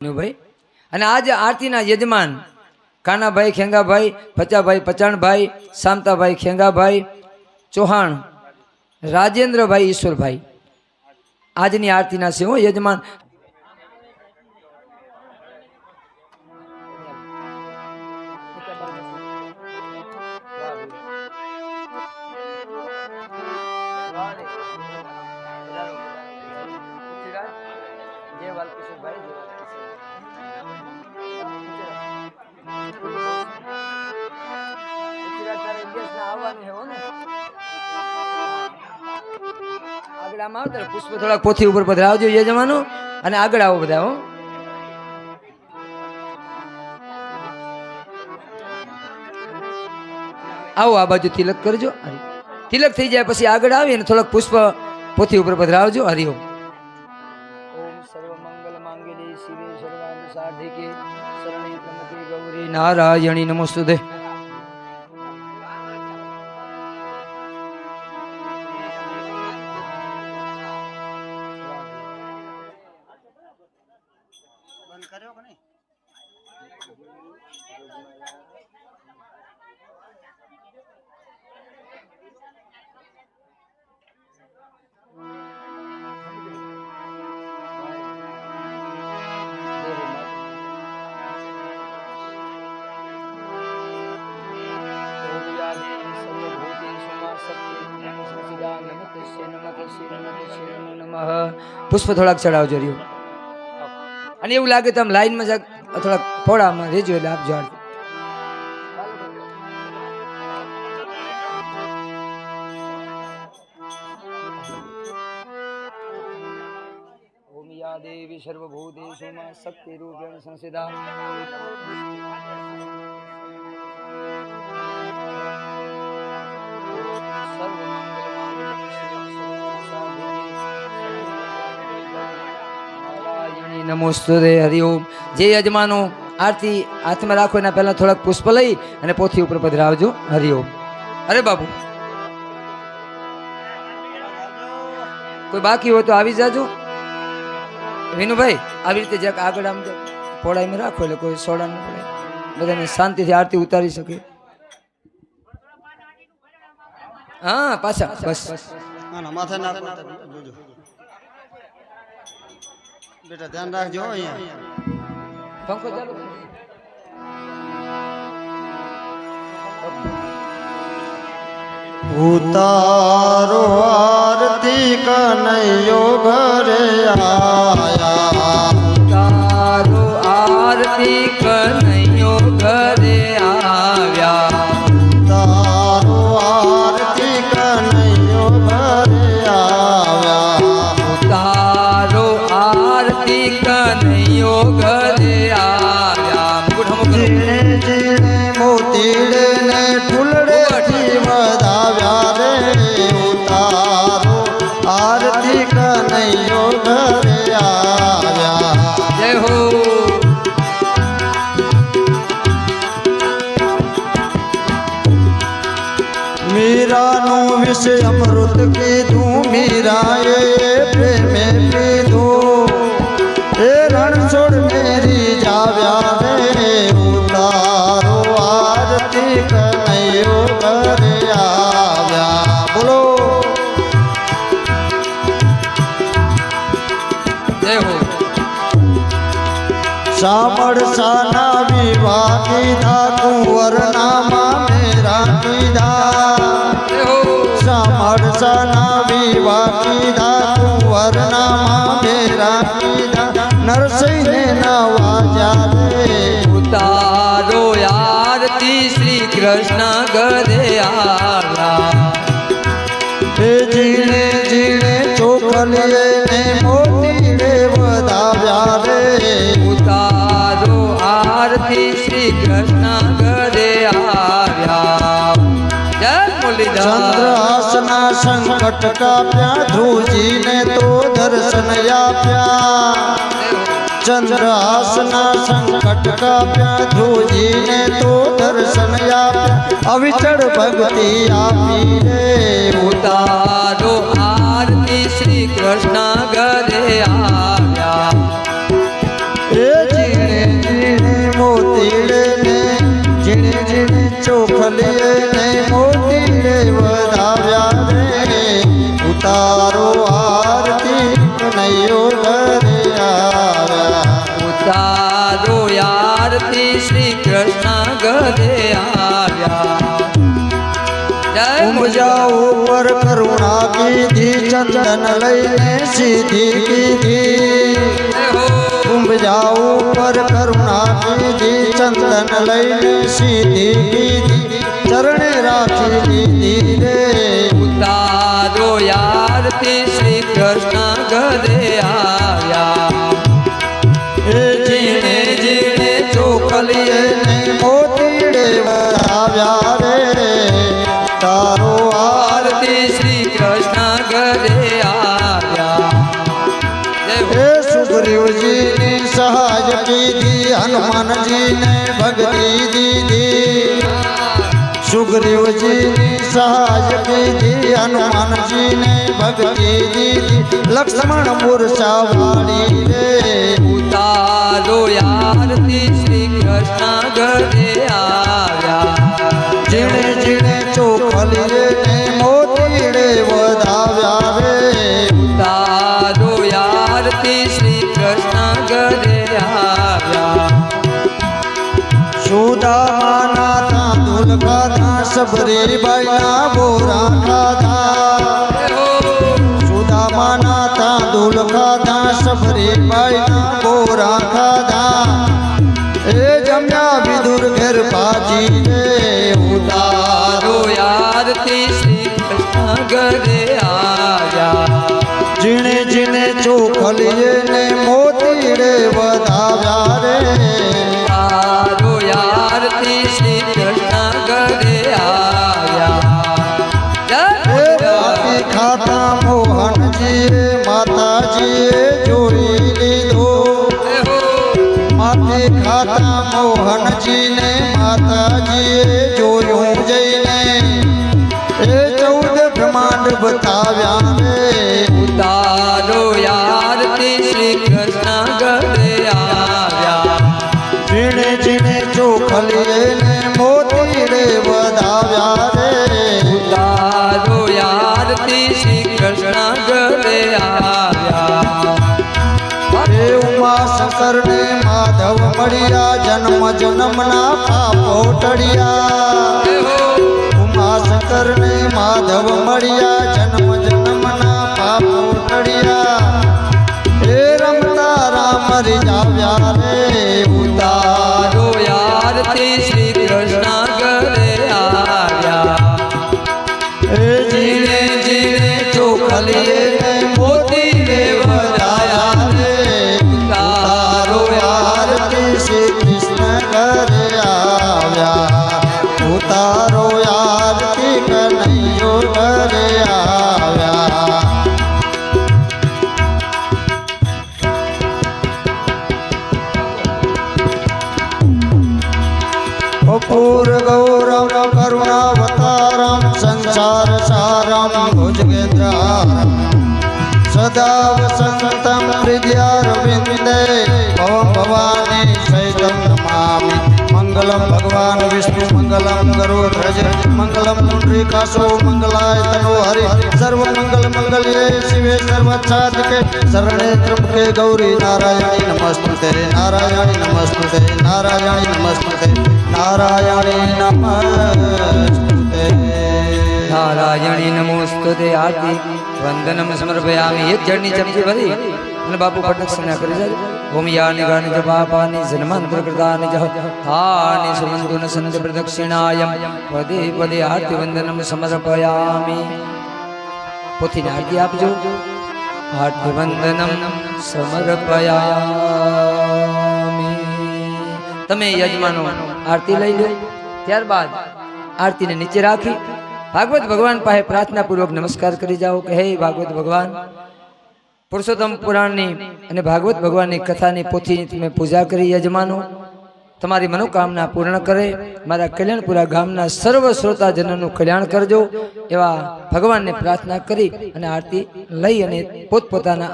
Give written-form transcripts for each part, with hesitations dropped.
ભાઈ અને આજ આરતીના યજમાન કાનાભાઈ ખેંગાભાઈ, પચાભાઈ પચાણભાઈ, સામતાભાઈ ખેંગાભાઈ, ચૌહાણ રાજેન્દ્રભાઈ, ઈશ્વરભાઈ આજની આરતીના છે યજમાન. પુષ્પ થોડાક પોથી ઉપર પધરાવજો યજમાનો અને આગળ આવો બધા. હો આવો આ બાજુ તિલક કરજો. તિલક થઈ જાય પછી આગળ આવી અને થોડાક પુષ્પ પોથી ઉપર પધરાવજો. હરિઓમ. ઓમ સર્વ મંગલ માંગલ્યે શિવે સર્વાર્થ સાધિકે શરણે ત્રંબકે ગૌરી નારાયણી નમોસ્તુતે. પુષ્પ થોડાક ચડાવજો રહ્યો અને એવું લાગે તો આમ લાઈનમાં થોડાક ફોડામાં રેજો એટલે આપજો. ઓમ યા દેવી સર્વભૂતેષુ માં શક્તિ રૂપેણ સંસ્થિતા. નમોસ્તુતે. હરિઓમ. જે યજમાનો આરતી હાથમાં રાખો એના પહેલા થોડાક પુષ્પ લઈ અને પોથી ઉપર પધરાવજો. હરિઓમ. અરે બાબુ કોઈ બાકી હોય તો આવી જાજો. વિનુભાઈ આવી રીતે જ્યાં આગળ આમ પોળાઈમાં રાખો એટલે કોઈ સોડા ન પડે, બધાને શાંતિથી આરતી ઉતારી શકે. હા પાછા બસ બેટા ધ્યાન રાખજો. અહીંયા પંખો ચાલુ. ઉતારો આરતી કનૈયો ઘરે આયા. ઉતારો આરતી કનૈયો ઘરે આવ્યા. ઉતારો આરતી કનૈયો ઘરે આવ્યા. ઉતારો આરતી કનૈયો ઘરે આવ્યા. જીણે જીણે મોતીડે ને ફૂલડેથી વધાવ્યા રે. ઉતારો આરતી કનૈયો ઘરે આવ્યા. જય હો. મીરાનું વિષ અમૃત કીધું, મીરાએ પ્રેમે પીધું. એ રણછોડ મેરી જાવ્યા રે. ઉતારો આરતી કનૈયો ઘરે આવ્યા. બોલો. જય હો. સામળસાના વિવાહ કીધા, કુંવરનામાં મેરા કીધા. સામળસાના વિવાહ કીધા, કુંવરનામાં મેરા કીધા. નરસિંહને નવાજ્યા રે. ઉતારો આરતી શ્રી કૃષ્ણ ઘરે આવ્યા. હે જીણે જીણે ચોખલીએ ને મોતીડે વધાવ્યા રે. ઉતારો આરતી શ્રી કૃષ્ણ ઘરે આવ્યા. જય મુરલીધર. ચંદ્રહાસના સંકટ કાપ્યા, ધ્રુવજીને તો દર્શન આપ્યા. ચંદ્રહાસના સંકટ કાપ્યા, ધ્રુવજીને તો દર્શન આપ્યા. અવિચળ ભક્તિ આપી રે. ઉતારો આરતી શ્રી કૃષ્ણ ઘરે આવ્યા. એ ચોખલીએ ને મોતી રે વધાવ્યા રે ઉતારો આરતી કનૈયો ઘરે આવ્યા ઉતારો આરતી શ્રી કૃષ્ણ ઘરે આવ્યા જય ઉમજા ઉપર કરુણા કીધી ચંદન લઈને સીધી કીધી હો ઉમજા ઉપર કરુણા કીધી ચંદન લઈને સીધી કીધી ચરણે રાખી દીધી રે ઉતારો આરતી શ્રી કૃષ્ણ ઘરે આવ્યા એ જીણે જીણે ચોખલીએ ને મોતીડે આવ્યા રે તારો આરતી શ્રી કૃષ્ણ ઘરે આવ્યા જય હો. હે સુગ્રીવજીની સહાય કીધી હનુમાનજીને ભક્તિ દીધી સુગ્રીવજીની સહાય કીધી હનુમાનજીને ભક્તિ દીધી લક્ષ્મણ મૂર્છા વાળી રે ઉતારો આરતી શ્રી કૃષ્ણ ઘરે આવ્યા જીણે જીણે ચોખલીએ ને મોતીડે વધાવ્યા રે ઉતારો આરતી શ્રી કૃષ્ણ ઘરે આવ્યા સુદામાના તાંદુલ ખાધા સબરીબાઈના બોરા ખાધા સુદામાના તાંદુલ ખાધા સબરીબાઈના બોરા ખાધા એ જમ્યા વિદુર ઘેર ભાજી રે ઉતારો આરતી શ્રી કૃષ્ણ ઘરે આવ્યા જીણે જીણે ચોખલીએ ને મોતીડે વધાવ્યા રે ઉતારો આરતી શ્રી કૃષ્ણ ઘરે આવ્યા જય એ રાતી ખાતા મોહનજીએ માતાજીએ જોઈ લીધો હો માથે ખાતા મોહનજીને માતાજીએ જોયું જઈને એ 14 બ્રહ્માંડ બતાવ્યા રે ઉતારો આરતી શ્રી કૃષ્ણ ઘરે આવ્યા જીણે જીણે ચોખલીએ ને મોતીડે વધાવ્યા રે ઉતારો આરતી શ્રી કૃષ્ણ ઘરે આવ્યા હે ઉમા શંકર ને માધવ મળ્યા જન્મ જન્મના પાપો ટળ્યા ઉમા શંકર ને માધવ મળ્યા જન્મ જન્મના પાપો ટળ્યા હે રમતા રામ રીઝાવ્યા રે ઉતારો આરતી શ્રી કૃષ્ણ ઘરે આવ્યા હે જીણે જીણે ચોખલીએ ને મોતી રે વધાયા રે ઉતારો આરતી શ્રી કૃષ્ણ ઘરે આવ્યા ઉતારો આરતી કનૈયો ઘરે આવ્યા કપૂર ગૌરવ કરુણાવતારમ સંસાર સારમ ભુજગેન્દ્રારમ સદા વસંતમ હૃદયારવિંદે ભવમ ભવાની સહિતમ નમામિ મંગલમ ભગવાન વિષ્ણુ મંગલમ ગરુડધ્વજ મંગલમ પુંડરીકાસો મંગલાય તનો હરિ સર્વ મંગલ મંગલ્યે શિવે સર્વસાધિકે શરણે ત્રંબકે ગૌરી નારાયણી નમસ્તુતે નારાયણી નમસ્તુતે નારાયણી નમસ્તુતે નારાયણી નમસ્તુતે નારાયણી નમોસ્તુતે આરતી વંદનમ સમર્પયામિ એક જળની ચમચી ભરી અને બાપુ પ્રદક્ષિણા કરી જાય ઓમ યાની ગાની જપાપાની જન્માંતર કૃતાની જહ તાની સુમંતુ ન સંત પ્રદક્ષિણાયમ પદે પદે આરતી વંદનમ સમર્પયામિ પોથીને આરતી આપજો આરતી વંદનમ સમર્પયામિ તમે યજમાનો આરતી લઈ લો ત્યારબાદ આરતીને નીચે રાખી ભાગવત ભગવાન પાસે પ્રાર્થના પૂર્વક નમસ્કાર કરી જાઓ કે હે ભાગવત ભગવાન પુરુષોત્તમ પુરાણની અને ભાગવત ભગવાનની કથાની પોથીની તમે પૂજા કરી યજમાનો તમારી મનોકામના પૂર્ણ કરે મારા કલ્યાણપુરા ગામના સર્વ શ્રોતાજનોનું કલ્યાણ કરજો એવા ભગવાનને પ્રાર્થના કરી અને આરતી લઈ અને પોતપોતાના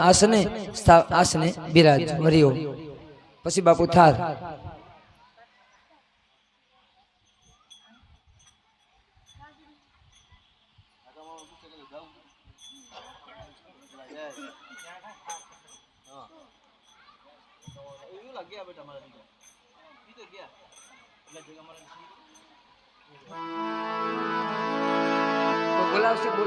આસને બિરાજો હરિઓ પછી બાપુ થાર બોલાવશે બોલો